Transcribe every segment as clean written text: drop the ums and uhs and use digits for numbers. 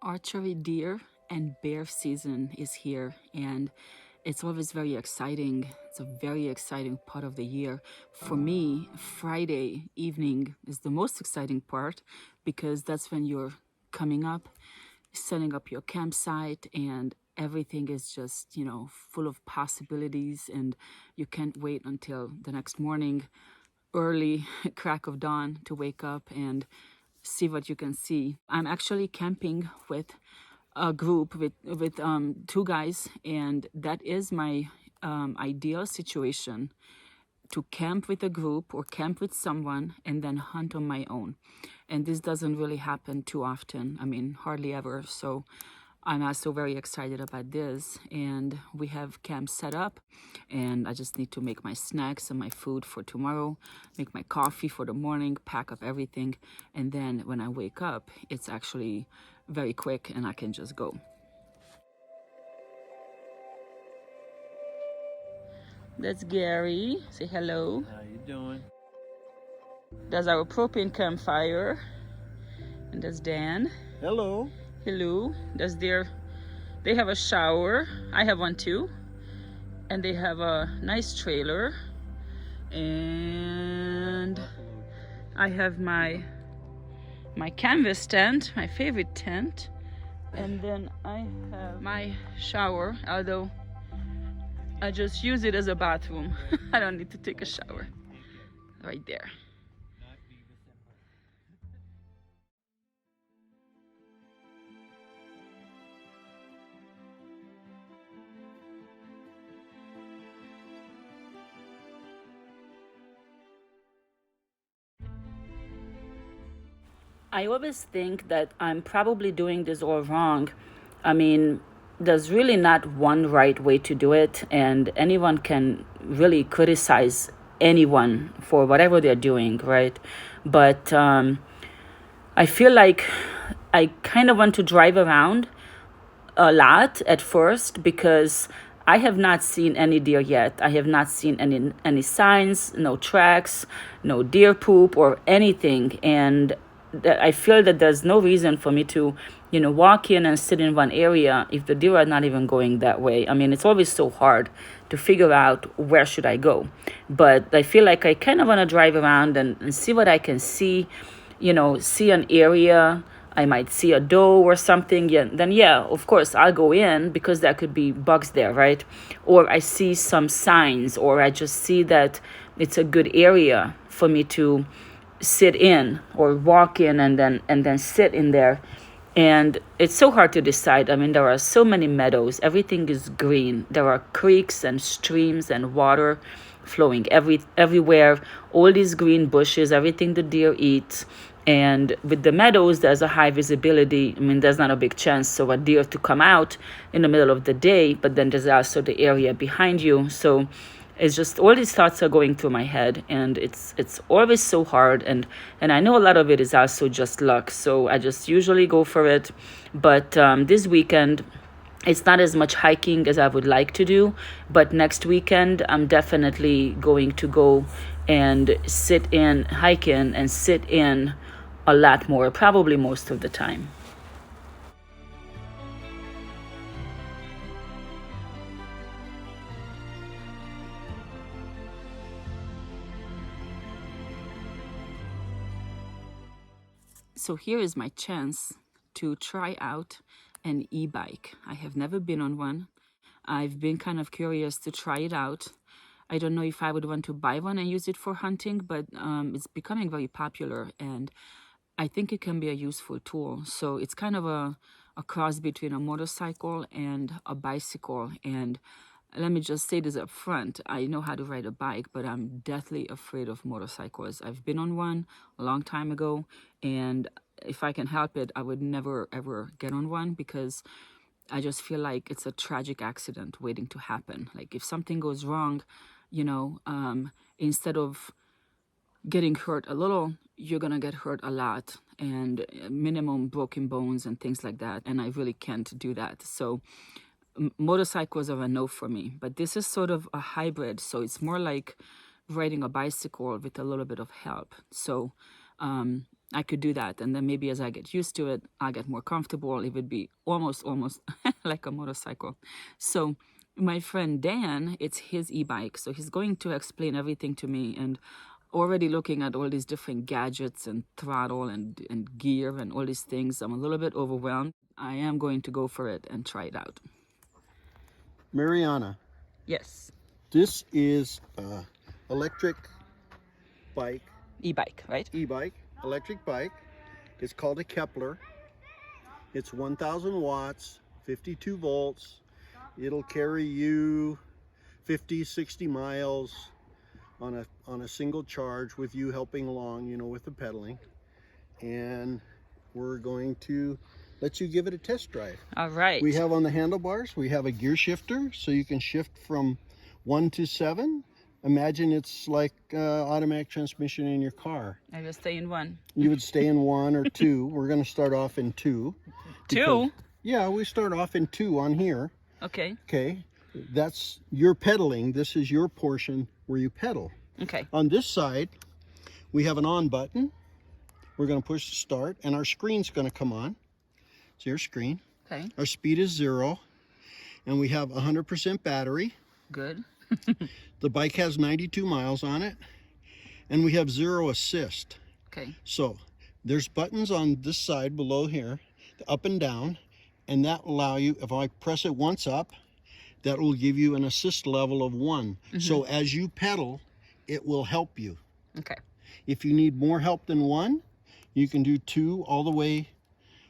Archery deer and bear season is here, and it's always very exciting. It's a very exciting part of the year. For me, Friday evening is the most exciting part because that's when you're coming up, setting up your campsite, and everything is just, full of possibilities, and you can't wait until the next morning, early crack of dawn, to wake up and see what you can see. I'm actually camping with a group with two guys, and that is my ideal situation, to camp with a group or camp with someone and then hunt on my own. And this doesn't really happen too often. I mean, hardly ever. So I'm also very excited about this. And we have camp set up, and I just need to make my snacks and my food for tomorrow, make my coffee for the morning, pack up everything. And then when I wake up, it's actually very quick and I can just go. That's Gary. Say hello. How you doing? That's our propane campfire. And that's Dan. Hello. Hello. That's they have a shower. I have one too. And they have a nice trailer. And I have my canvas tent, my favorite tent. And then I have my shower, although I just use it as a bathroom. I don't need to take a shower. Right there. I always think that I'm probably doing this all wrong. I mean, there's really not one right way to do it, and anyone can really criticize anyone for whatever they're doing, right? But I feel like I kind of want to drive around a lot at first because I have not seen any deer yet. I have not seen any signs, no tracks, no deer poop or anything, and I feel that there's no reason for me to, walk in and sit in one area if the deer are not even going that way. I mean, it's always so hard to figure out where should I go. But I feel like I kind of want to drive around and see what I can see, see an area. I might see a doe or something, then of course, I'll go in because there could be bugs there, right? Or I see some signs, or I just see that it's a good area for me to sit in or walk in and then sit in there. And it's so hard to decide. I mean, there are so many meadows. Everything is green. There are creeks and streams and water flowing everywhere. All these green bushes, everything the deer eat. And with the meadows, there's a high visibility. I mean, there's not a big chance for a deer to come out in the middle of the day, but then there's also the area behind you. So it's just all these thoughts are going through my head, and it's always so hard. And I know a lot of it is also just luck. So I just usually go for it. But this weekend, it's not as much hiking as I would like to do, but next weekend I'm definitely going to go and hike in and sit in a lot more, probably most of the time. So here is my chance to try out an e-bike. I have never been on one. I've been kind of curious to try it out. I don't know if I would want to buy one and use it for hunting, but it's becoming very popular, and I think it can be a useful tool. So it's kind of a cross between a motorcycle and a bicycle. And let me just say this up front. I know how to ride a bike, but I'm deathly afraid of motorcycles. I've been on one a long time ago, and if I can help it, I would never, ever get on one because I just feel like it's a tragic accident waiting to happen. Like if something goes wrong, instead of getting hurt a little, you're gonna get hurt a lot, and minimum broken bones and things like that. And I really can't do that. So motorcycles are a no for me. But this is sort of a hybrid, so it's more like riding a bicycle with a little bit of help. So I could do that, and then maybe as I get used to it, I get more comfortable. It would be almost like a motorcycle. So my friend Dan, it's his e-bike, so he's going to explain everything to me, and already looking at all these different gadgets and throttle and gear and all these things. I'm a little bit overwhelmed. I am going to go for it and try it out. Mariana, Yes. this is electric bike, E-bike, right? e-bike, electric bike. It's called a Kepler. It's 1,000 watts, 52 volts. It'll carry you 50, 60 miles on a single charge with you helping along, you know, with the pedaling. And we're going to let you give it a test drive. All right. We have on the handlebars, we have a gear shifter, so you can shift from 1 to 7. Imagine it's like automatic transmission in your car. I will stay in 1. You would stay in 1 or 2. We're going to start off in 2. 2? Yeah, we start off in 2 on here. Okay. Okay, that's your pedaling. This is your portion where you pedal. Okay. On this side, we have an on button. We're going to push the start, and our screen's going to come on. It's your screen. Okay. Our speed is 0, and we have 100% battery. Good. The bike has 92 miles on it, and we have 0 assist. Okay. So there's buttons on this side below here, up and down, and that will allow you, if I press it once up, that will give you an assist level of 1. So as you pedal, it will help you. Okay. If you need more help than 1, you can do 2 all the way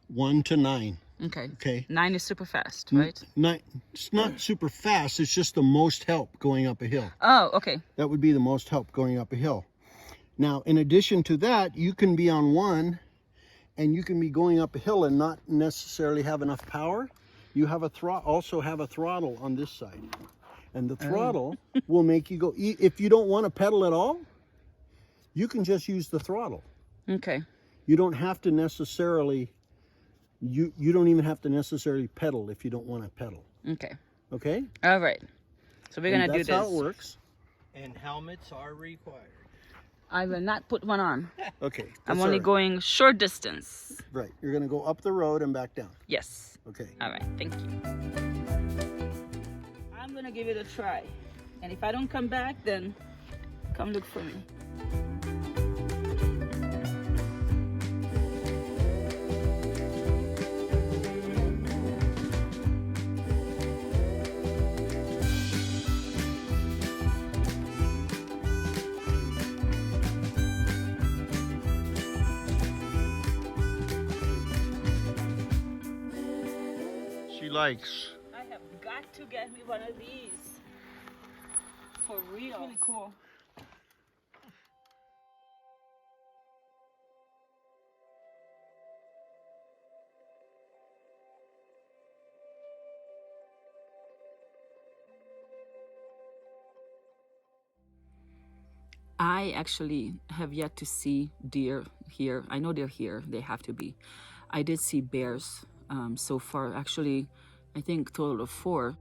1 to 9. Okay. Okay. 9 is super fast, right? 9, it's not super fast, it's just the most help going up a hill. Oh, okay. That would be the most help going up a hill. Now, in addition to that, you can be on 1 and you can be going up a hill and not necessarily have enough power. You have a also have a throttle on this side. And the throttle will make you go, if you don't want to pedal at all, you can just use the throttle. Okay. You don't have to necessarily, you don't even have to necessarily pedal if you don't want to pedal. Okay. Okay? All right. So we're going to do this. That's how it works. And helmets are required. I will not put one on. Okay. I'm that's only all right. going short distance. Right. You're going to go up the road and back down. Yes. Okay. All right. Thank you. I'm going to give it a try. And if I don't come back, then come look for me. She likes. I have got to get me one of these. For real. It's really cool. I actually have yet to see deer here. I know they're here. They have to be. I did see bears so far. Actually, I think total of 4.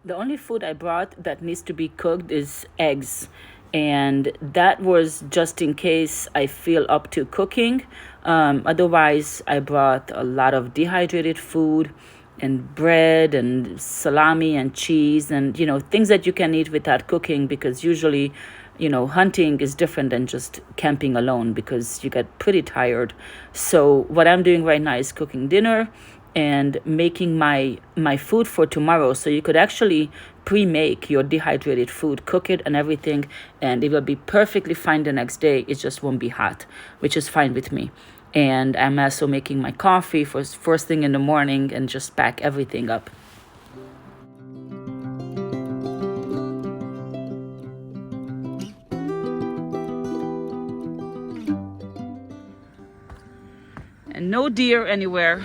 The only food I brought that needs to be cooked is eggs. And that was just in case I feel up to cooking. Otherwise, I brought a lot of dehydrated food and bread and salami and cheese and, you know, things that you can eat without cooking, because usually, you know, hunting is different than just camping alone because you get pretty tired. So what I'm doing right now is cooking dinner and making my food for tomorrow. So you could actually pre-make your dehydrated food, cook it and everything, and it will be perfectly fine the next day. It just won't be hot, which is fine with me. And I'm also making my coffee for first thing in the morning and just pack everything up. And no deer anywhere.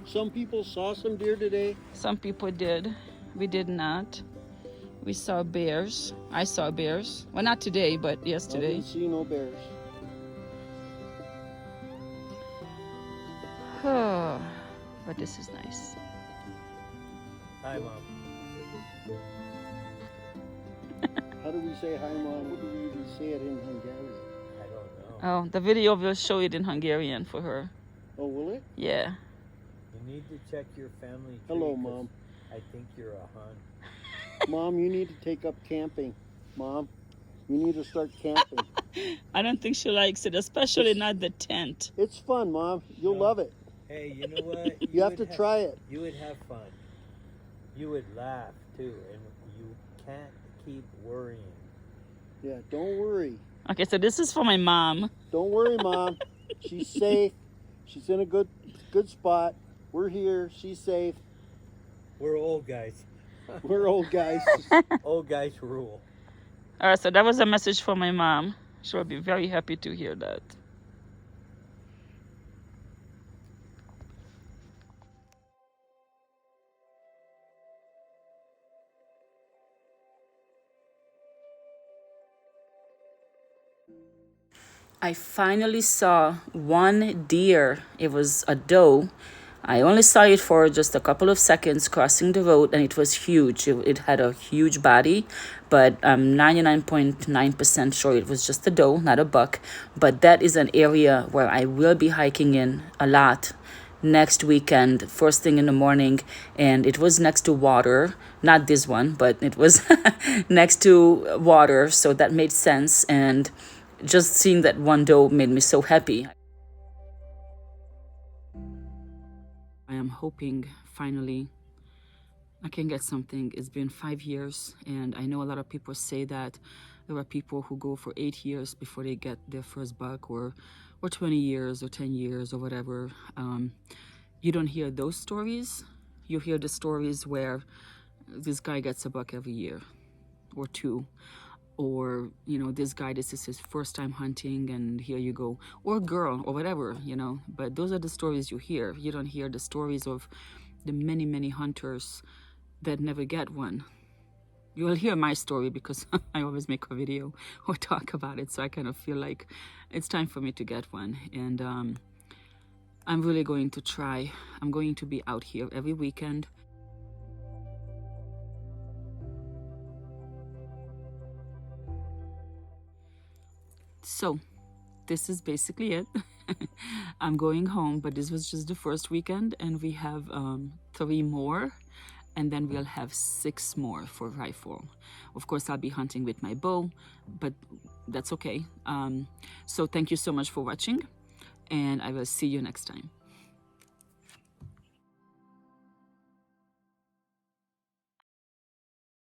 Some people saw some deer today. Some people did. We did not. We saw bears. I saw bears. Well, not today, but I yesterday. didn't see no bears. but this is nice. Hi, Mom. How do we say hi, Mom? What do we even say it in Hungarian? I don't know. Oh, the video will show it in Hungarian for her. Oh, will it? Yeah. You need to check your family tree. Hello, 'cause Mom. I think you're a hun. Mom, you need to take up camping. Mom, you need to start camping. I don't think she likes it, especially not the tent. It's fun, Mom. You'll No. love it. Hey, you know what? You have to try it. You would have fun. You would laugh too, and you can't keep worrying. Yeah, don't worry. Okay, so this is for my mom. Don't worry, Mom. She's safe. She's in a good spot. We're here. She's safe. We're old guys. We're old guys. Old guys rule. All right, so that was a message for my mom. She will be very happy to hear that. I finally saw one deer. It was a doe. I only saw it for just a couple of seconds crossing the road, and it was huge. It had a huge body, but I'm 99.9% sure it was just a doe, not a buck. But that is an area where I will be hiking in a lot next weekend, first thing in the morning, and it was next to water. Not this one, but it was next to water, so that made sense. And just seeing that one doe made me so happy. I am hoping finally I can get something. It's been 5 years, and I know a lot of people say that there are people who go for 8 years before they get their first buck, or 20 years or 10 years or whatever. You don't hear those stories. You hear the stories where this guy gets a buck every year or two. Or, you know, this guy, this is his first time hunting, and here you go. Or girl, or whatever, you know. But those are the stories you hear. You don't hear the stories of the many, many hunters that never get one. You will hear my story because I always make a video or talk about it. So I kind of feel like it's time for me to get one. And I'm really going to try. I'm going to be out here every weekend. So this is basically it. I'm going home, but this was just the first weekend, and we have 3 more, and then we'll have 6 more for rifle. Of course, I'll be hunting with my bow, but that's okay. So thank you so much for watching, and I will see you next time.